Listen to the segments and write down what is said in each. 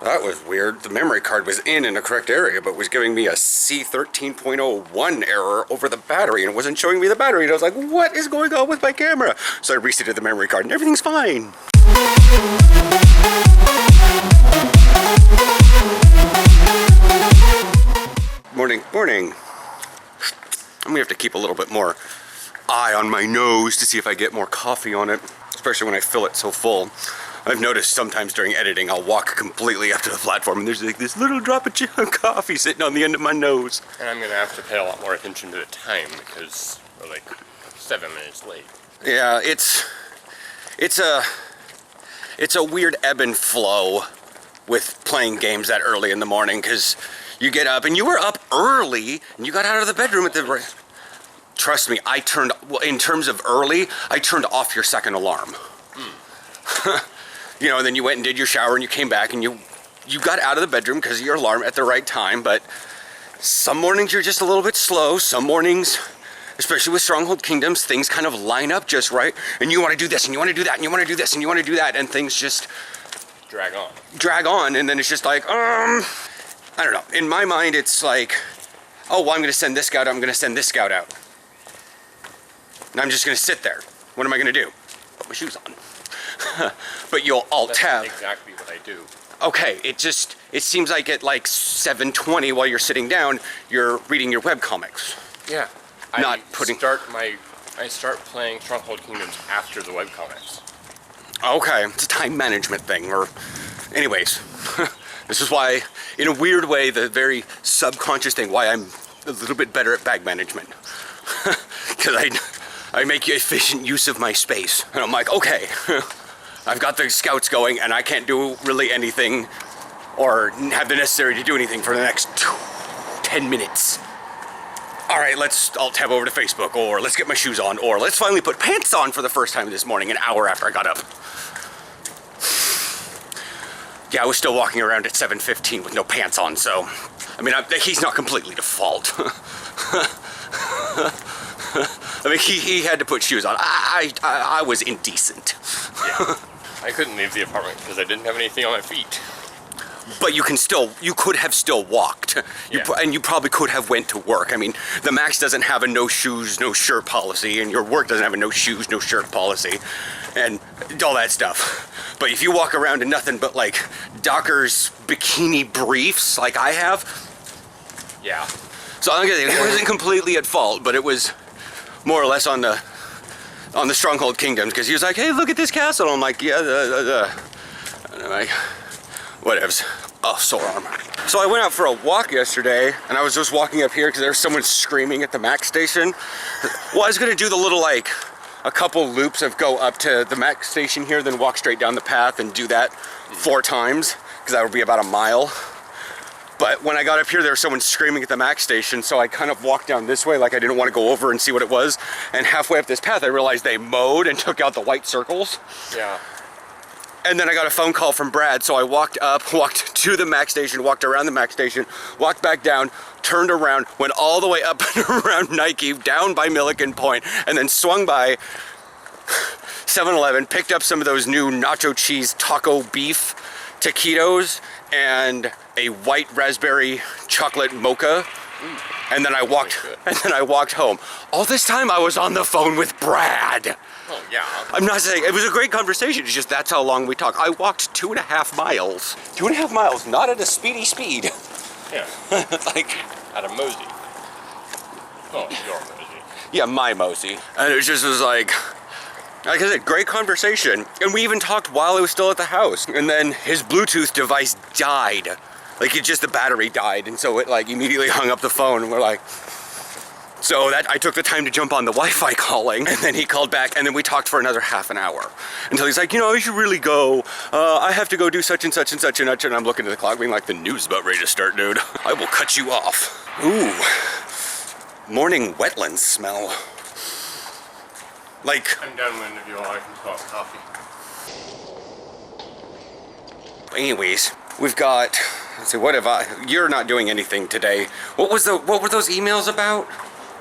that was weird. The memory card was in the correct area, but was giving me a C13.01 error over the battery, and it wasn't showing me the battery. And I was like, what is going on with my camera? So I resetted the memory card, and everything's fine. Morning. I'm gonna have to keep a little bit more eye on my nose to see if I get more coffee on it, especially when I fill it so full. I've noticed sometimes during editing, I'll walk completely up to the platform and there's like this little drop of coffee sitting on the end of my nose. And I'm gonna have to pay a lot more attention to the time because we're like 7 minutes late. Yeah, it's a weird ebb and flow with playing games that early in the morning, because you get up, and you were up early, and you got out of the bedroom at the right. Trust me, in terms of early, I turned off your second alarm. You know, and then you went and did your shower, and you came back, and you got out of the bedroom because of your alarm at the right time. But some mornings you're just a little bit slow. Some mornings, especially with Stronghold Kingdoms, things kind of line up just right, and you want to do this, and you want to do that, and you want to do this, and you want to do that, and things just drag on, and then it's just like, I don't know. In my mind, it's like, oh, well, I'm going to send this scout out, I'm going to send this scout out. And I'm just going to sit there. What am I going to do? Put my shoes on. But you'll alt-tab. That's exactly what I do. Okay, it seems like at like 7:20 while you're sitting down, you're reading your webcomics. Yeah. I start playing Stronghold Kingdoms after the webcomics. Okay, it's a time management thing, or anyways. This is why, in a weird way, the very subconscious thing, why I'm a little bit better at bag management. Because I make efficient use of my space. And I'm like, okay, I've got the scouts going, and I can't do really anything or have the necessary to do anything for the next 10 minutes. All right, let's alt-tab over to Facebook, or let's get my shoes on, or let's finally put pants on for the first time this morning, an hour after I got up. Yeah, I was still walking around at 7:15 with no pants on, so, I mean, he's not completely to fault. I mean, he had to put shoes on. I was indecent. Yeah. I couldn't leave the apartment because I didn't have anything on my feet. But you could have still walked. And you probably could have went to work. I mean, the Max doesn't have a no shoes, no shirt policy, and your work doesn't have a no shoes, no shirt policy, and all that stuff. But if you walk around in nothing but like Docker's bikini briefs like I have. Yeah. So it wasn't completely at fault, but it was more or less on the Stronghold Kingdoms, because he was like, hey, look at this castle. And I'm like, yeah, and I'm like, whatevs. Oh, sore arm. So I went out for a walk yesterday, and I was just walking up here because there was someone screaming at the Max station. Well, I was gonna do the little, like, a couple loops of go up to the Max station here, then walk straight down the path and do that 4 times, because that would be about a mile. But when I got up here, there was someone screaming at the Max station, so I kind of walked down this way like I didn't want to go over and see what it was. And halfway up this path, I realized they mowed and took out the white circles. Yeah. And then I got a phone call from Brad, so I walked up, walked to the Max station, walked around the Max station, walked back down, turned around, went all the way up and around Nike, down by Milliken Point, and then swung by 7-Eleven, picked up some of those new nacho cheese taco beef taquitos and a white raspberry chocolate mocha. And then I walked home. All this time I was on the phone with Brad. Oh, yeah. I'm not saying, it was a great conversation, it's just that's how long we talked. I walked 2.5 miles. 2.5 miles, not at a speedy speed. Yeah. Like, at a mosey. Oh, your mosey. Yeah, my mosey. And it just was like I said, great conversation. And we even talked while I was still at the house. And then his Bluetooth device died. Like, the battery died. And so it, like, immediately hung up the phone. And we're like, so that I took the time to jump on the Wi-Fi calling, and then he called back, and then we talked for another half an hour until he's like, you know, you should really go. I have to go do such and such and such and such. And I'm looking at the clock being like, the news is about ready to start, dude. I will cut you off. Ooh, morning wetlands smell. Like, I'm downwind of you all. I can talk coffee. Anyways, we've got, let's see, you're not doing anything today. What were those emails about?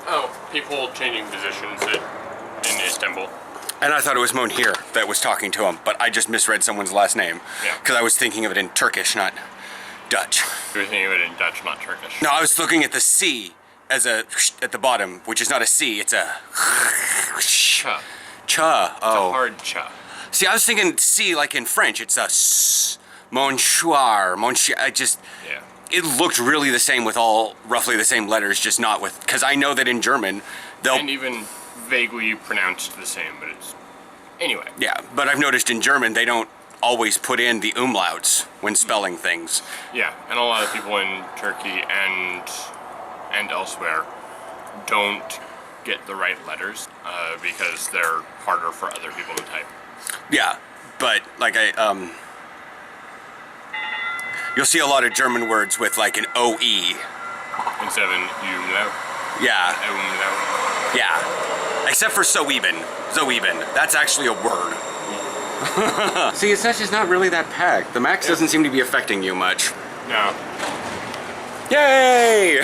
Oh, people changing positions in Istanbul. And I thought it was Monhir that was talking to him, but I just misread someone's last name. Yeah. Because I was thinking of it in Turkish, not Dutch. You were thinking of it in Dutch, not Turkish. No, I was looking at the C as a at the bottom, which is not a C, it's a Cha. cha. It's a Oh. hard cha. See, I was thinking C like in French. It's a s. Monsieur. I just. Yeah. It looked really the same with all roughly the same letters, just not with. Because I know that in German, they'll. And even vaguely pronounced the same, but it's... Anyway. Yeah, but I've noticed in German they don't always put in the umlauts when spelling things. Yeah, and a lot of people in Turkey and elsewhere don't get the right letters because they're harder for other people to type. Yeah, but like you'll see a lot of German words with like an OE. Instead of an umlaut. Yeah, Umlaut. yeah. Except for soeben. Zoeben. That's actually a word. See, it's just not really that packed. The max doesn't seem to be affecting you much. No. Yay!